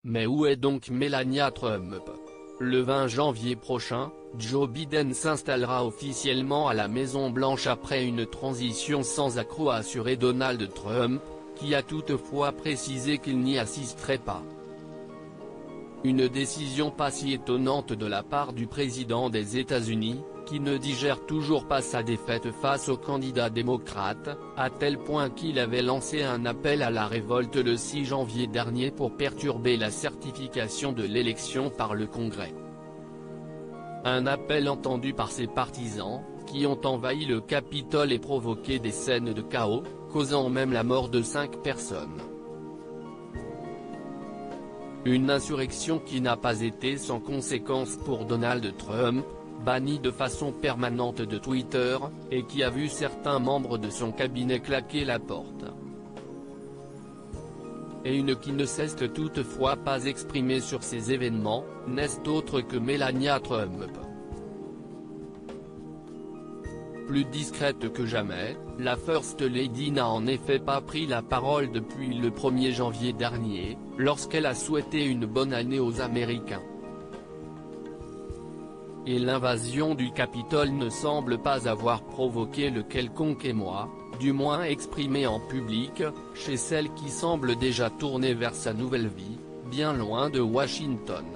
Mais où est donc Melania Trump? Le 20 janvier prochain, Joe Biden s'installera officiellement à la Maison-Blanche après une transition sans accroc, a assuré Donald Trump, qui a toutefois précisé qu'il n'y assisterait pas. Une décision pas si étonnante de la part du président des États-Unis, qui ne digère toujours pas sa défaite face au candidat démocrate, à tel point qu'il avait lancé un appel à la révolte le 6 janvier dernier pour perturber la certification de l'élection par le Congrès. Un appel entendu par ses partisans, qui ont envahi le Capitole et provoqué des scènes de chaos, causant même la mort de 5 personnes. Une insurrection qui n'a pas été sans conséquence pour Donald Trump, banni de façon permanente de Twitter, et qui a vu certains membres de son cabinet claquer la porte. Et une qui ne s'est toutefois pas exprimée sur ces événements, n'est autre que Melania Trump. Plus discrète que jamais, la First Lady n'a en effet pas pris la parole depuis le 1er janvier dernier, lorsqu'elle a souhaité une bonne année aux Américains. Et l'invasion du Capitole ne semble pas avoir provoqué le quelconque émoi, du moins exprimé en public, chez celle qui semble déjà tourner vers sa nouvelle vie, bien loin de Washington.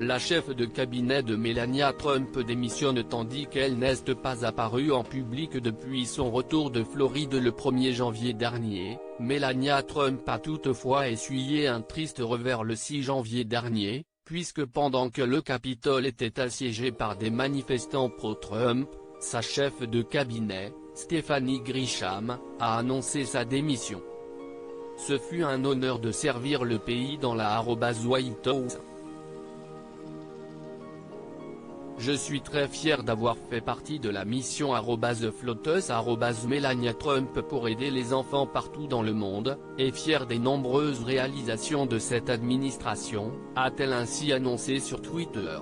La chef de cabinet de Melania Trump démissionne tandis qu'elle n'est pas apparue en public depuis son retour de Floride le 1er janvier dernier. Melania Trump a toutefois essuyé un triste revers le 6 janvier dernier, puisque pendant que le Capitole était assiégé par des manifestants pro-Trump, sa chef de cabinet, Stephanie Grisham, a annoncé sa démission. Ce fut un honneur de servir le pays dans la White House. Je suis très fier d'avoir fait partie de la mission @FLOTUS Melania Trump pour aider les enfants partout dans le monde, et fier des nombreuses réalisations de cette administration, a-t-elle ainsi annoncé sur Twitter.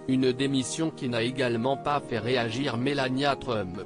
Une démission qui n'a également pas fait réagir Melania Trump.